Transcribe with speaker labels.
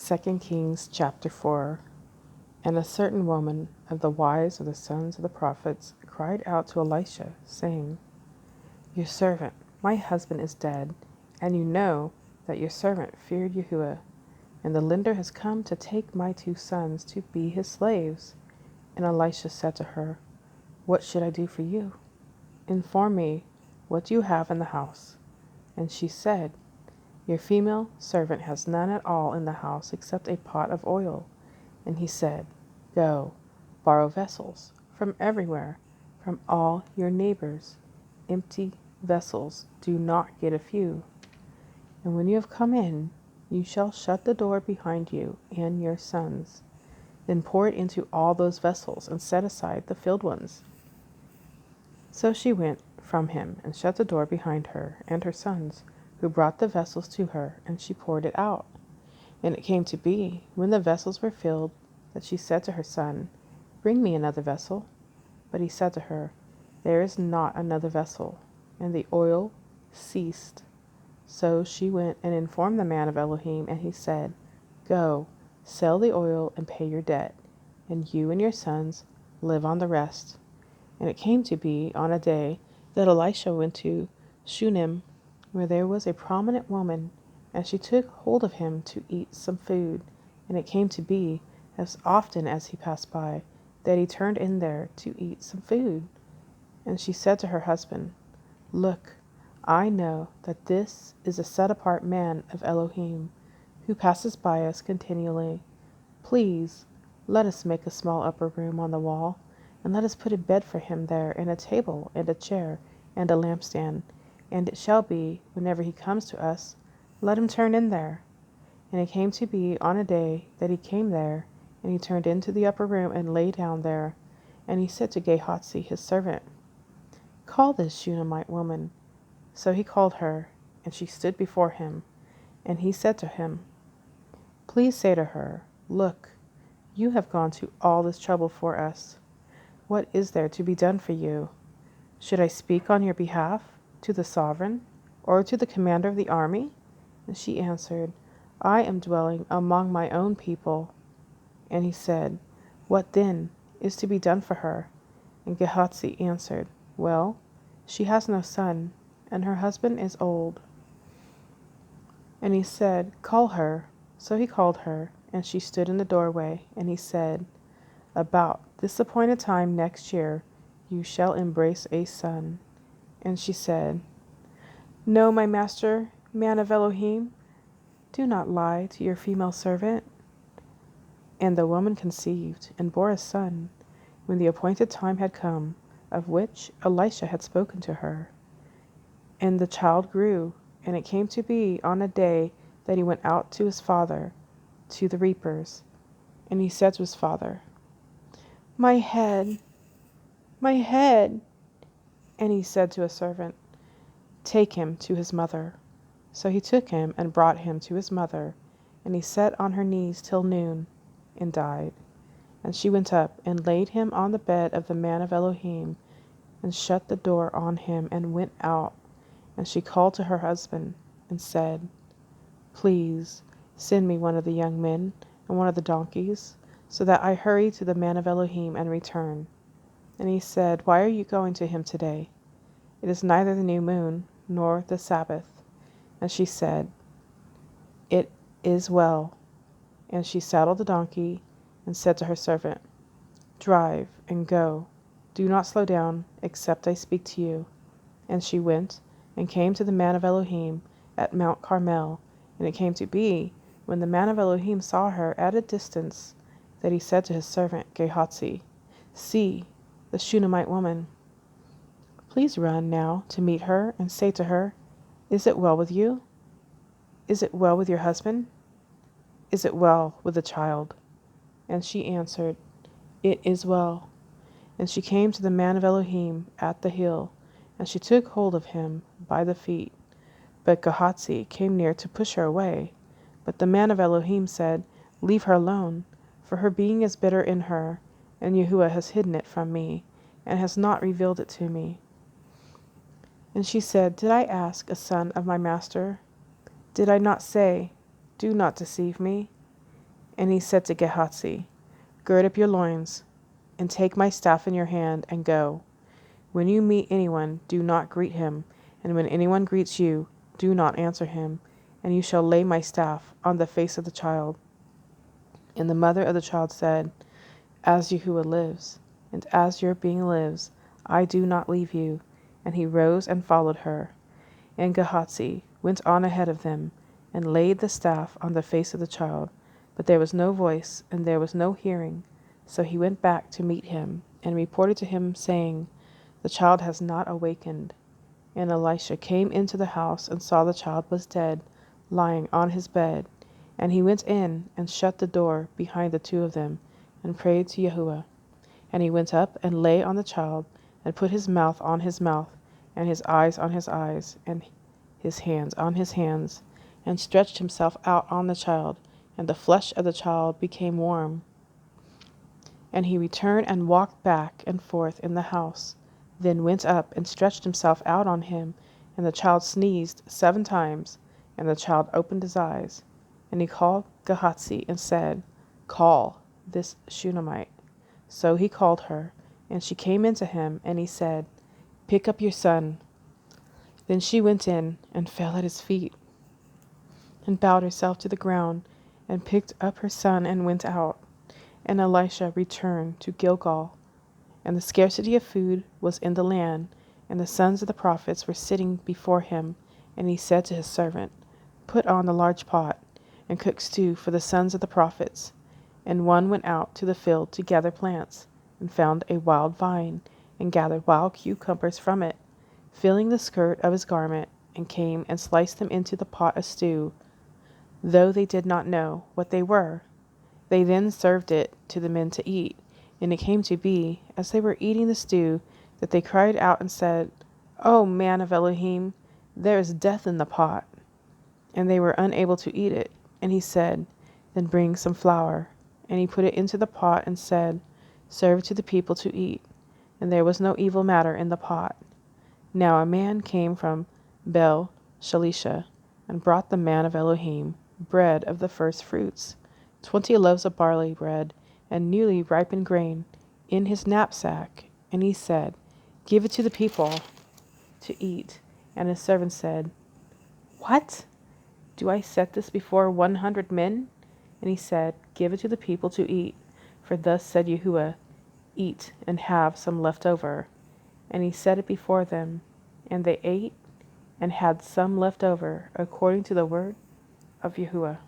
Speaker 1: 2 Kings chapter 4. And a certain woman of the wives of the sons of the prophets cried out to Elisha, saying, Your servant, my husband, is dead, and you know that your servant feared Yahuwah, and the lender has come to take my 2 sons to be his slaves. And Elisha said to her, What should I do for you? Inform me what you have in the house. And she said, Your female servant has none at all in the house except a pot of oil. And he said, Go, borrow vessels from everywhere, from all your neighbors, empty vessels. Do not get a few. And when you have come in, you shall shut the door behind you and your sons. Then pour it into all those vessels and set aside the filled ones. So she went from him and shut the door behind her and her sons, who brought the vessels to her, and she poured it out. And it came to be, when the vessels were filled, that she said to her son, Bring me another vessel. But he said to her, There is not another vessel. And the oil ceased. So she went and informed the man of Elohim, and he said, Go, sell the oil and pay your debt, and you and your sons live on the rest. And it came to be on a day that Elisha went to Shunem, where there was a prominent woman, and she took hold of him to eat some food. And it came to be, as often as he passed by, that he turned in there to eat some food. And she said to her husband, Look, I know that this is a set-apart man of Elohim, who passes by us continually. Please, let us make a small upper room on the wall, and let us put a bed for him there, and a table, and a chair, and a lampstand. And it shall be, whenever he comes to us, let him turn in there. And it came to be on a day that he came there, and he turned into the upper room and lay down there. And he said to Gehazi his servant, Call this Shunammite woman. So he called her, and she stood before him. And he said to him, Please say to her, Look, you have gone to all this trouble for us. What is there to be done for you? Should I speak on your behalf to the sovereign, or to the commander of the army? And she answered, I am dwelling among my own people. And he said, What then is to be done for her? And Gehazi answered, Well, she has no son, and her husband is old. And he said, Call her. So he called her, and she stood in the doorway. And he said, About this appointed time next year you shall embrace a son. And she said, No, my master, man of Elohim, do not lie to your female servant. And the woman conceived, and bore a son, when the appointed time had come, of which Elisha had spoken to her. And the child grew, and it came to be on a day that he went out to his father, to the reapers. And he said to his father, My head, my head. And he said to a servant, Take him to his mother. So he took him and brought him to his mother, and he sat on her knees till noon, and died. And she went up and laid him on the bed of the man of Elohim, and shut the door on him, and went out. And she called to her husband, and said, Please send me one of the young men, and one of the donkeys, so that I hurry to the man of Elohim and return. And he said, Why are you going to him today? It is neither the new moon, nor the Sabbath. And she said, It is well. And she saddled the donkey, and said to her servant, Drive, and go. Do not slow down, except I speak to you. And she went, and came to the man of Elohim at Mount Carmel. And it came to be, when the man of Elohim saw her at a distance, that he said to his servant Gehazi, See, the Shunammite woman. Please run now to meet her, and say to her, Is it well with you? Is it well with your husband? Is it well with the child? And she answered, It is well. And she came to the man of Elohim at the hill, and she took hold of him by the feet. But Gehazi came near to push her away. But the man of Elohim said, Leave her alone, for her being is bitter in her, and Yahuwah has hidden it from me, and has not revealed it to me. And she said, Did I ask a son of my master? Did I not say, Do not deceive me? And he said to Gehazi, Gird up your loins, and take my staff in your hand, and go. When you meet anyone, do not greet him, and when anyone greets you, do not answer him, and you shall lay my staff on the face of the child. And the mother of the child said, As Yahuwah lives, and as your being lives, I do not leave you. And he rose and followed her. And Gehazi went on ahead of them, and laid the staff on the face of the child. But there was no voice, and there was no hearing. So he went back to meet him, and reported to him, saying, The child has not awakened. And Elisha came into the house, and saw the child was dead, lying on his bed. And he went in, and shut the door behind the two of them, and prayed to Yahuwah. And he went up, and lay on the child, and put his mouth on his mouth, and his eyes on his eyes, and his hands on his hands, and stretched himself out on the child, and the flesh of the child became warm. And he returned and walked back and forth in the house, then went up and stretched himself out on him, and the child sneezed 7 times, and the child opened his eyes. And he called Gehazi and said, Call this Shunammite. So he called her, and she came into him, and he said, Pick up your son. Then she went in and fell at his feet, and bowed herself to the ground, and picked up her son and went out. And Elisha returned to Gilgal. And the scarcity of food was in the land, and the sons of the prophets were sitting before him. And he said to his servant, Put on the large pot, and cook stew for the sons of the prophets. And one went out to the field to gather plants, and found a wild vine, and gathered wild cucumbers from it, filling the skirt of his garment, and came and sliced them into the pot of stew, though they did not know what they were. They then served it to the men to eat. And it came to be, as they were eating the stew, that they cried out and said, O man of Elohim, there is death in the pot. And they were unable to eat it. And he said, Then bring some flour. And he put it into the pot and said, Serve to the people to eat. And there was no evil matter in the pot. Now a man came from Bel Shalisha, and brought the man of Elohim bread of the first fruits, 20 loaves of barley bread, and newly ripened grain, in his knapsack. And he said, Give it to the people to eat. And his servant said, What? Do I set this before 100 men? And he said, Give it to the people to eat. For thus said Yahuwah, Eat and have some left over. And he set it before them, and they ate and had some left over, according to the word of Yahuwah.